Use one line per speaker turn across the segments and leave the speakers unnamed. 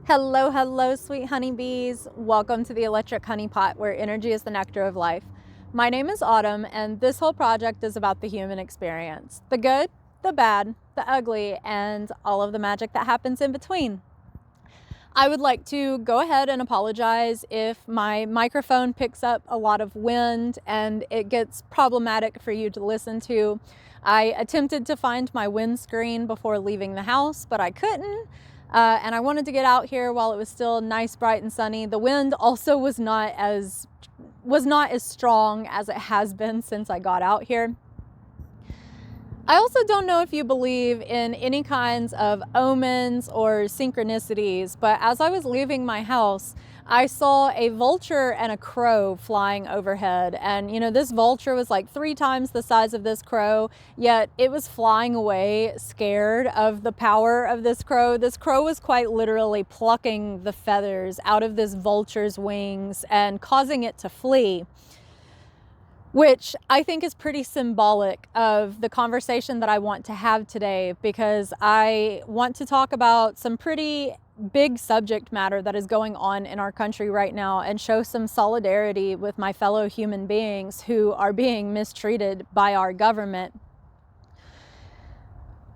Hello, hello, sweet honeybees. Welcome to the Electric Honey Pot, where energy is the nectar of life. My name is Autumn, and this whole project is about the human experience. The good, the bad, the ugly, and all of the magic that happens in between. I would like to go ahead and apologize if my microphone picks up a lot of wind and it gets problematic for you to listen to. I attempted to find my windscreen before leaving the house, but I couldn't. And I wanted to get out here while it was still nice, bright, and sunny. The wind also was not as strong as it has been since I got out here. I also don't know if you believe in any kinds of omens or synchronicities, but as I was leaving my house, I saw a vulture and a crow flying overhead. And this vulture was like 3 times the size of this crow, yet it was flying away scared of the power of this crow. This crow was quite literally plucking the feathers out of this vulture's wings and causing it to flee, which I think is pretty symbolic of the conversation that I want to have today, because I want to talk about some pretty big subject matter that is going on in our country right now and show some solidarity with my fellow human beings who are being mistreated by our government.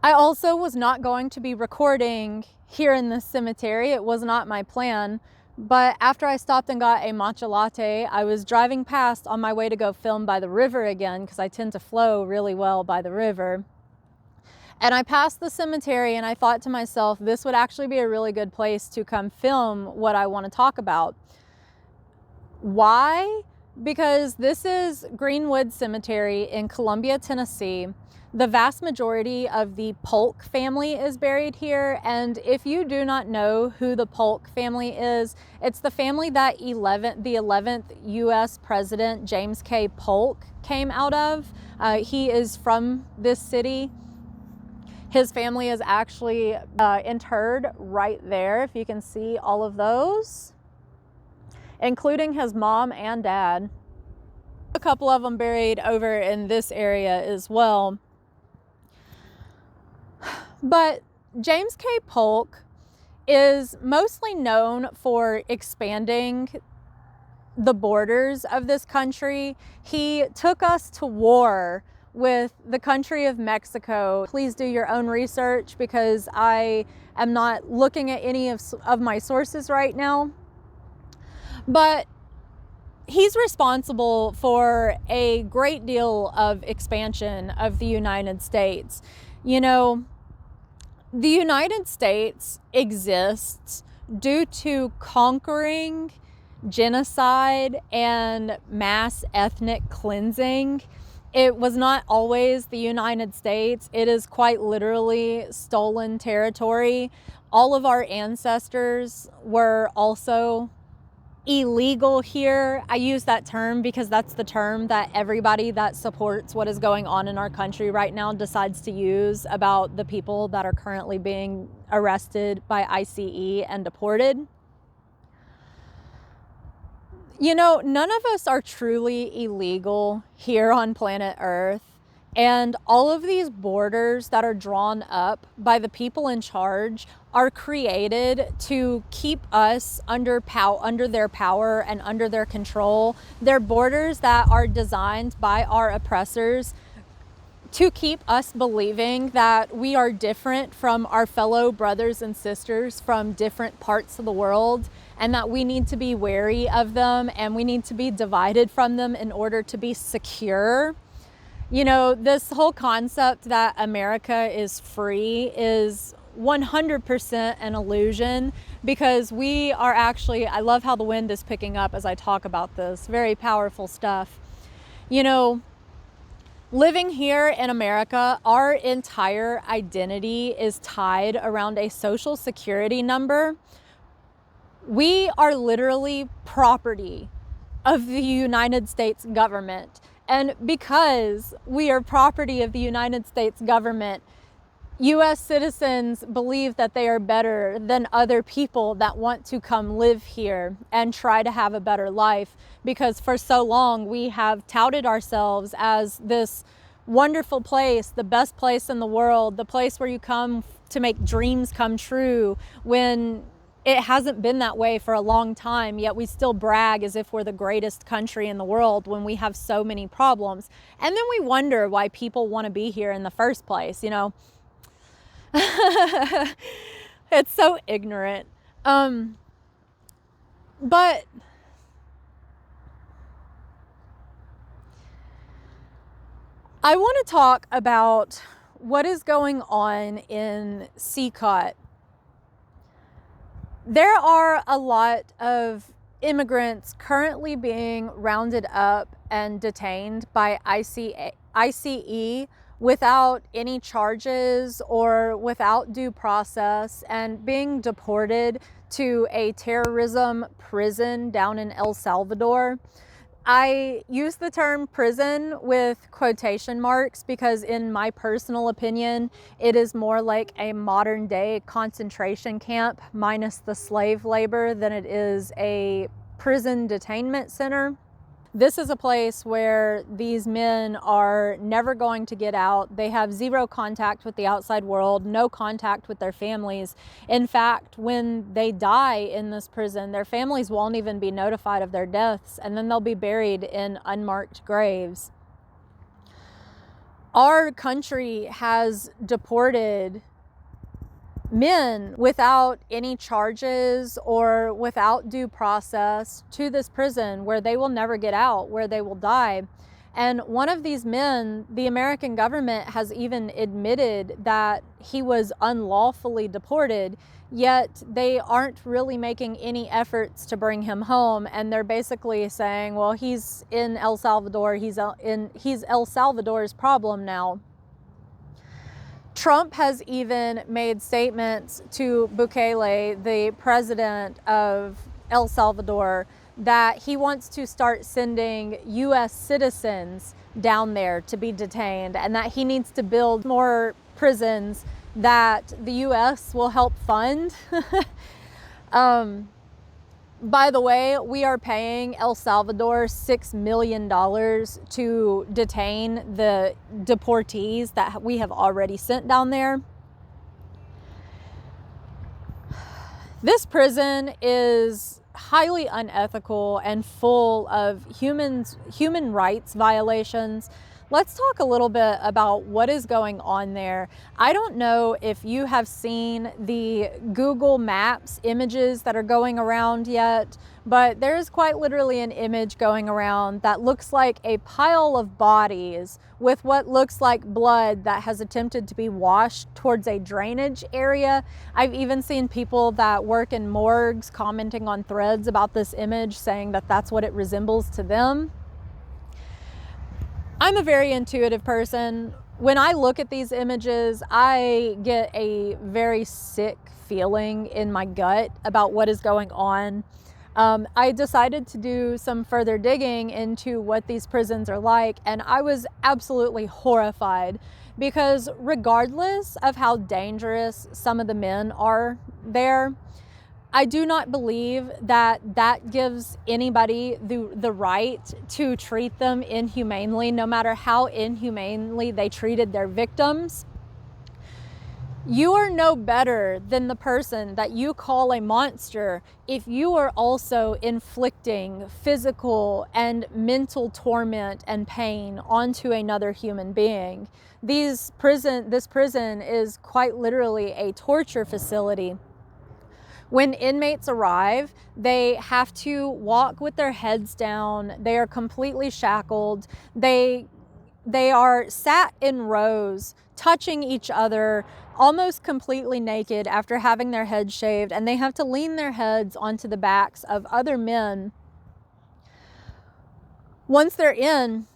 I also was not going to be recording here in this cemetery. It was not my plan. But after I stopped and got a matcha latte, I was driving past on my way to go film by the river again, because I tend to flow really well by the river. And I passed the cemetery and I thought to myself, this would actually be a really good place to come film what I want to talk about. Why? Because this is Greenwood Cemetery in Columbia, Tennessee. The vast majority of the Polk family is buried here, and if you do not know who the Polk family is, it's the family that the 11th U.S. President James K. Polk came out of. He is from this city. His family is actually interred right there, if you can see all of those, including his mom and dad. A couple of them buried over in this area as well. But James K. Polk is mostly known for expanding the borders of this country. He took us to war with the country of Mexico. Please do your own research, because I am not looking at any of my sources right now. But he's responsible for a great deal of expansion of the United States. The United States exists due to conquering, genocide, and mass ethnic cleansing. It was not always the United States. It is quite literally stolen territory. All of our ancestors were also illegal here. I use that term because that's the term that everybody that supports what is going on in our country right now decides to use about the people that are currently being arrested by ICE and deported. None of us are truly illegal here on planet Earth. And all of these borders that are drawn up by the people in charge are created to keep us under their power and under their control. They're borders that are designed by our oppressors to keep us believing that we are different from our fellow brothers and sisters from different parts of the world, and that we need to be wary of them and we need to be divided from them in order to be secure. This whole concept that America is free is 100% an illusion, because we are actually, I love how the wind is picking up as I talk about this, very powerful stuff. Living here in America, our entire identity is tied around a social security number. We are literally property of the United States government. And because we are property of the United States government, U.S. citizens believe that they are better than other people that want to come live here and try to have a better life, because for so long we have touted ourselves as this wonderful place, the best place in the world, the place where you come to make dreams come true, when it hasn't been that way for a long time, yet we still brag as if we're the greatest country in the world when we have so many problems. And then we wonder why people want to be here in the first place, you know? It's so ignorant. But I want to talk about what is going on in CECOT. There are a lot of immigrants currently being rounded up and detained by ICE without any charges or without due process, and being deported to a terrorism prison down in El Salvador. I use the term prison with quotation marks because, in my personal opinion, it is more like a modern day concentration camp minus the slave labor than it is a prison detainment center. This is a place where these men are never going to get out. They have zero contact with the outside world, no contact with their families. In fact, when they die in this prison, their families won't even be notified of their deaths, and then they'll be buried in unmarked graves. Our country has deported men without any charges or without due process to this prison where they will never get out, where they will die. And one of these men, the American government has even admitted that he was unlawfully deported, yet they aren't really making any efforts to bring him home. And they're basically saying, well, he's in El Salvador, he's El Salvador's problem now. Trump has even made statements to Bukele, the president of El Salvador, that he wants to start sending U.S. citizens down there to be detained, and that he needs to build more prisons that the U.S. will help fund. By the way, we are paying El Salvador $6 million to detain the deportees that we have already sent down there. This prison is highly unethical and full of human rights violations. Let's talk a little bit about what is going on there. I don't know if you have seen the Google Maps images that are going around yet, but there's quite literally an image going around that looks like a pile of bodies with what looks like blood that has attempted to be washed towards a drainage area. I've even seen people that work in morgues commenting on threads about this image, saying that that's what it resembles to them. I'm a very intuitive person. When I look at these images, I get a very sick feeling in my gut about what is going on. I decided to do some further digging into what these prisons are like, and I was absolutely horrified because regardless of how dangerous some of the men are there, I do not believe that that gives anybody the right to treat them inhumanely, no matter how inhumanely they treated their victims. You are no better than the person that you call a monster if you are also inflicting physical and mental torment and pain onto another human being. This prison is quite literally a torture facility. When inmates arrive, they have to walk with their heads down. They are completely shackled. They are sat in rows, touching each other, almost completely naked after having their heads shaved, and they have to lean their heads onto the backs of other men. Once they're in,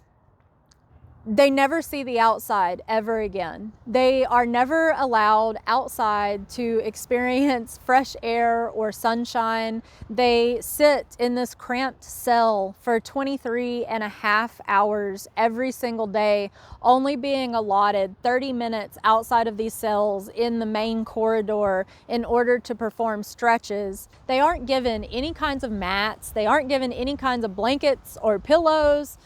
they never see the outside ever again. They are never allowed outside to experience fresh air or sunshine. They sit in this cramped cell for 23 and a half hours every single day, only being allotted 30 minutes outside of these cells in the main corridor in order to perform stretches. They aren't given any kinds of mats. They aren't given any kinds of blankets or pillows.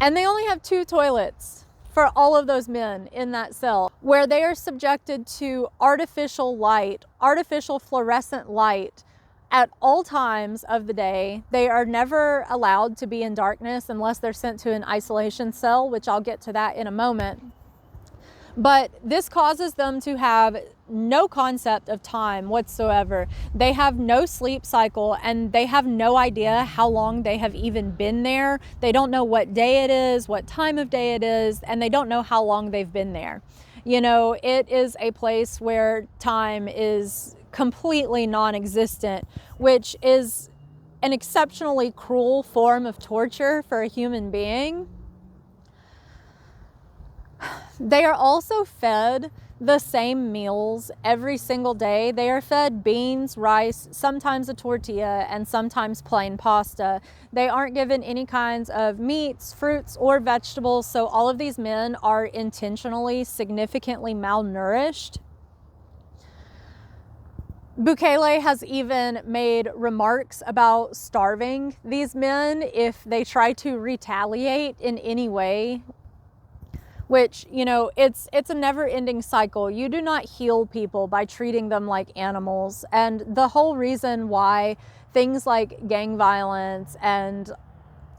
And they only have 2 toilets for all of those men in that cell, where they are subjected to artificial light, artificial fluorescent light at all times of the day. They are never allowed to be in darkness unless they're sent to an isolation cell, which I'll get to that in a moment. But this causes them to have no concept of time whatsoever. They have no sleep cycle, and they have no idea how long they have even been there. They don't know what day it is, what time of day it is, and they don't know how long they've been there. You know, it is a place where time is completely non-existent, which is an exceptionally cruel form of torture for a human being. They are also fed the same meals every single day. They are fed beans, rice, sometimes a tortilla, and sometimes plain pasta. They aren't given any kinds of meats, fruits, or vegetables, so all of these men are intentionally significantly malnourished. Bukele has even made remarks about starving these men if they try to retaliate in any way, which, you know, it's a never-ending cycle. You do not heal people by treating them like animals. And the whole reason why things like gang violence and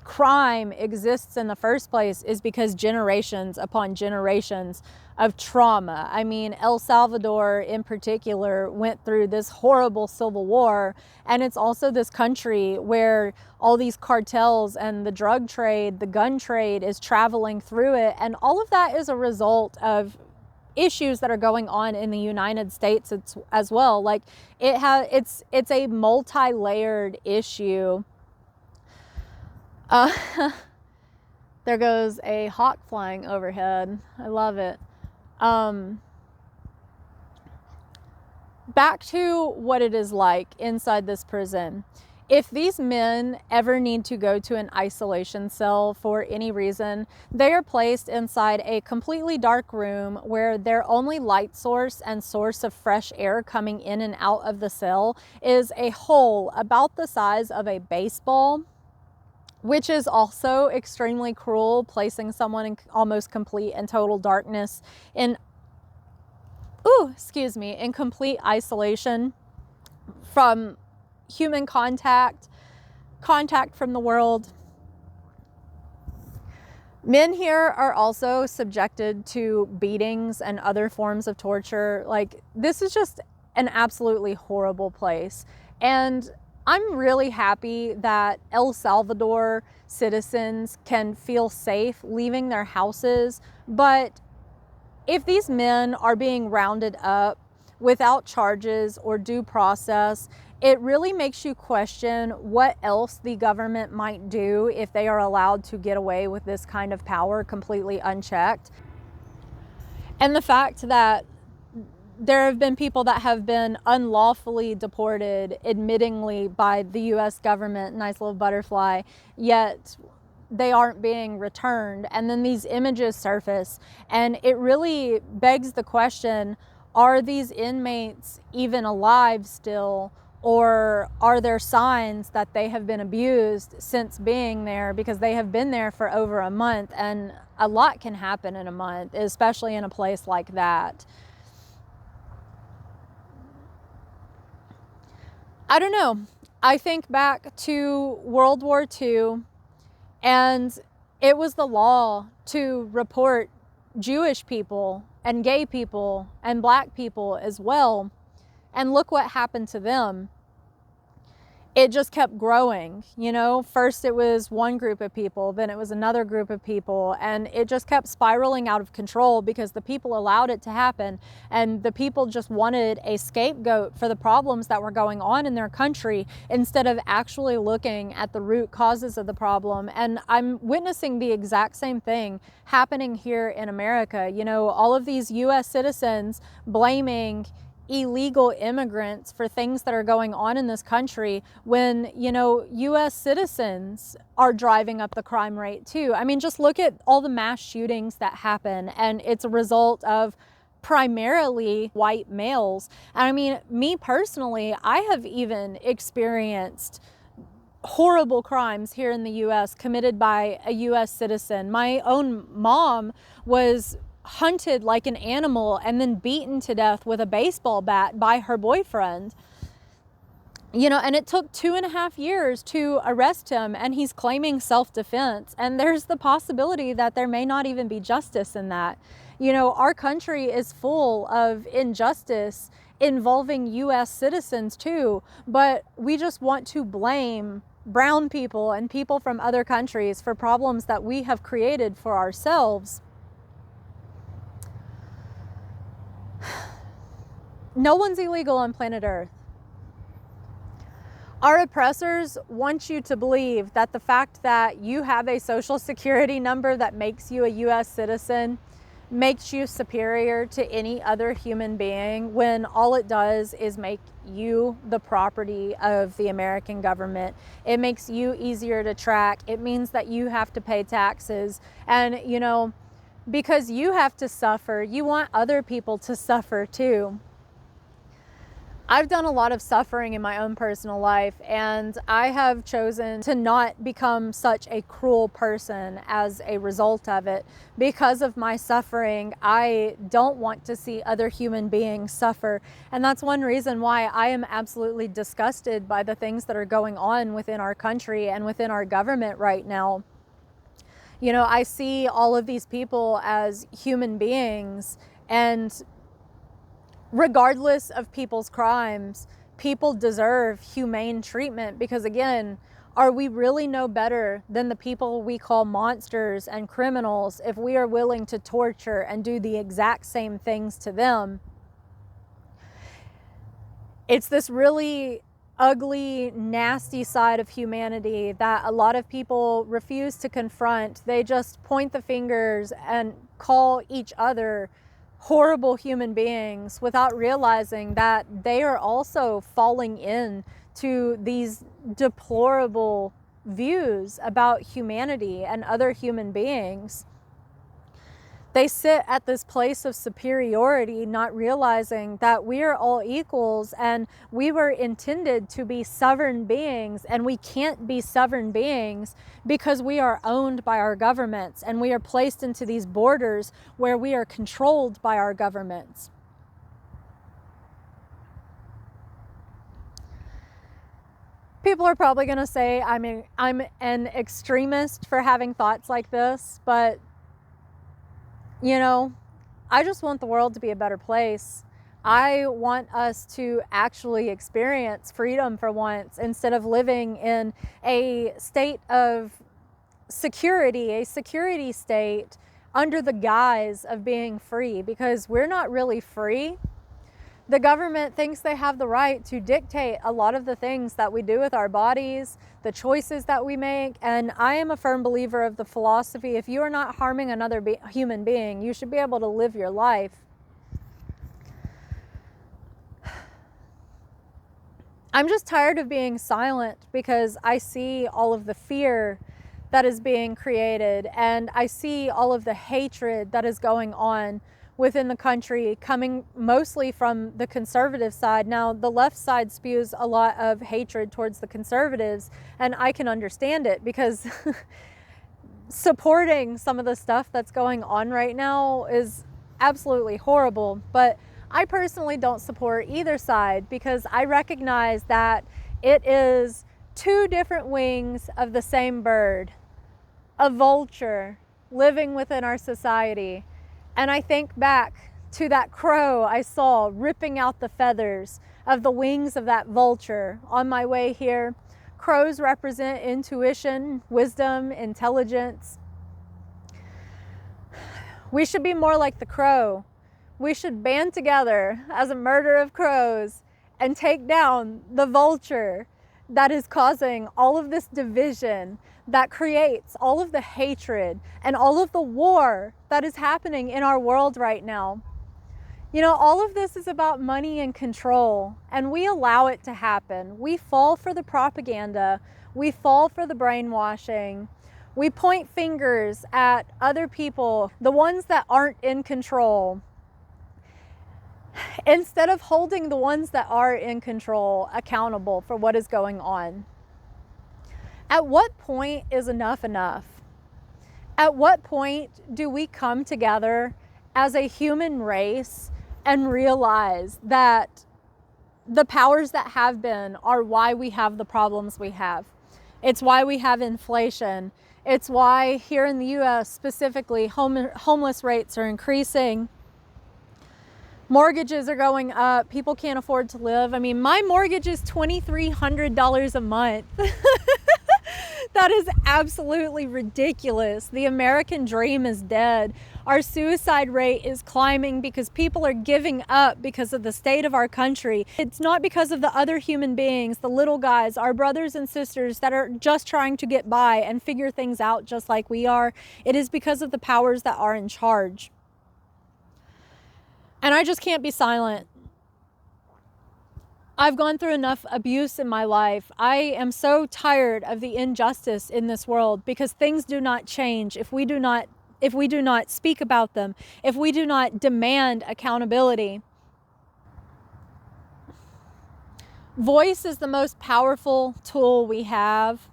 crime exists in the first place is because generations upon generations of trauma. I mean, El Salvador in particular went through this horrible civil war, and it's also this country where all these cartels and the drug trade, the gun trade is traveling through it, and all of that is a result of issues that are going on in the United States as well. Like, it's a multi-layered issue. There goes a hawk flying overhead. I love it. Back to what it is like inside this prison. If these men ever need to go to an isolation cell for any reason, they are placed inside a completely dark room where their only light source and source of fresh air coming in and out of the cell is a hole about the size of a baseball, which is also extremely cruel, placing someone in almost complete and total darkness in complete isolation from human contact from the world. Men here are also subjected to beatings and other forms of torture. Like, this is just an absolutely horrible place. And I'm really happy that El Salvador citizens can feel safe leaving their houses, but if these men are being rounded up without charges or due process, it really makes you question what else the government might do if they are allowed to get away with this kind of power completely unchecked. And the fact that there have been people that have been unlawfully deported, admittingly, by the US government, nice little butterfly, yet they aren't being returned. And then these images surface, and it really begs the question, are these inmates even alive still? Or are there signs that they have been abused since being there? Because they have been there for over a month, and a lot can happen in a month, especially in a place like that. I don't know. I think back to World War II, and it was the law to report Jewish people and gay people and black people as well. And look what happened to them. It just kept growing, you know. First it was one group of people, then it was another group of people, and it just kept spiraling out of control because the people allowed it to happen, and the people just wanted a scapegoat for the problems that were going on in their country instead of actually looking at the root causes of the problem. And I'm witnessing the exact same thing happening here in America. You know, all of these US citizens blaming illegal immigrants for things that are going on in this country when, you know, US citizens are driving up the crime rate too. I mean, just look at all the mass shootings that happen, and it's a result of primarily white males. And I mean, me personally, I have even experienced horrible crimes here in the US committed by a US citizen. My own mom was hunted like an animal and then beaten to death with a baseball bat by her boyfriend. And it took 2.5 years to arrest him, and he's claiming self-defense. And there's the possibility that there may not even be justice in that. Our country is full of injustice involving US citizens too, but we just want to blame brown people and people from other countries for problems that we have created for ourselves. No one's illegal on planet Earth. Our oppressors want you to believe that the fact that you have a social security number that makes you a US citizen makes you superior to any other human being, when all it does is make you the property of the American government. It makes you easier to track. It means that you have to pay taxes. And, because you have to suffer, you want other people to suffer too. I've done a lot of suffering in my own personal life, and I have chosen to not become such a cruel person as a result of it. Because of my suffering, I don't want to see other human beings suffer. And that's one reason why I am absolutely disgusted by the things that are going on within our country and within our government right now. I see all of these people as human beings, and regardless of people's crimes, people deserve humane treatment, because again, are we really no better than the people we call monsters and criminals if we are willing to torture and do the exact same things to them? It's this really ugly, nasty side of humanity that a lot of people refuse to confront. They just point the fingers and call each other horrible human beings without realizing that they are also falling into these deplorable views about humanity and other human beings. They sit at this place of superiority, not realizing that we are all equals and we were intended to be sovereign beings, and we can't be sovereign beings because we are owned by our governments and we are placed into these borders where we are controlled by our governments. People are probably going to say I'm an extremist for having thoughts like this, but I just want the world to be a better place. I want us to actually experience freedom for once, instead of living in a state of security, a security state under the guise of being free, because we're not really free. The government thinks they have the right to dictate a lot of the things that we do with our bodies, the choices that we make. And I am a firm believer of the philosophy, if you are not harming another human being, you should be able to live your life. I'm just tired of being silent, because I see all of the fear that is being created, and I see all of the hatred that is going on within the country, coming mostly from the conservative side. Now, the left side spews a lot of hatred towards the conservatives, and I can understand it, because supporting some of the stuff that's going on right now is absolutely horrible. But I personally don't support either side, because I recognize that it is two different wings of the same bird, a vulture living within our society. And I think back to that crow I saw ripping out the feathers of the wings of that vulture on my way here. Crows represent intuition, wisdom, intelligence. We should be more like the crow. We should band together as a murder of crows and take down the vulture that is causing all of this division, that creates all of the hatred and all of the war that is happening in our world right now. All of this is about money and control, and we allow it to happen. We fall for the propaganda. We fall for the brainwashing. We point fingers at other people, the ones that aren't in control, instead of holding the ones that are in control accountable for what is going on. At what point is enough enough? At what point do we come together as a human race and realize that the powers that have been are why we have the problems we have? It's why we have inflation. It's why here in the US specifically, homeless rates are increasing. Mortgages are going up. People can't afford to live. I mean, my mortgage is $2,300 a month. That is absolutely ridiculous. The American dream is dead. Our suicide rate is climbing because people are giving up because of the state of our country. It's not because of the other human beings, the little guys, our brothers and sisters that are just trying to get by and figure things out just like we are. It is because of the powers that are in charge. And I just can't be silent. I've gone through enough abuse in my life. I am so tired of the injustice in this world because things do not change if we do not speak about them, if we do not demand accountability. Voice is the most powerful tool we have.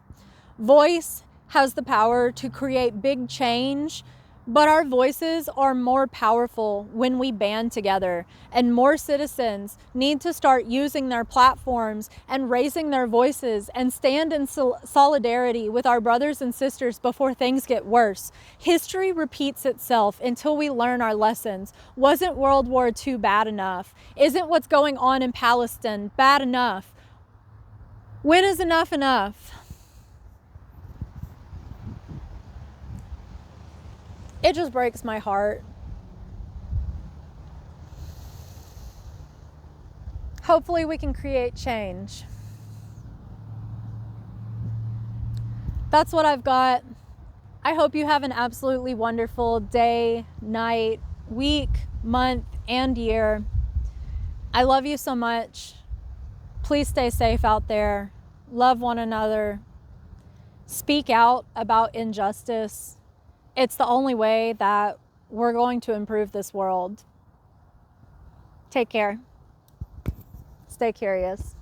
Voice has the power to create big change, but our voices are more powerful when we band together, and more citizens need to start using their platforms and raising their voices and stand in solidarity with our brothers and sisters before things get worse. History repeats itself until we learn our lessons. Wasn't World War II bad enough? Isn't what's going on in Palestine bad enough? When is enough enough? It just breaks my heart. Hopefully we can create change. That's what I've got. I hope you have an absolutely wonderful day, night, week, month, and year. I love you so much. Please stay safe out there. Love one another. Speak out about injustice. It's the only way that we're going to improve this world. Take care. Stay curious.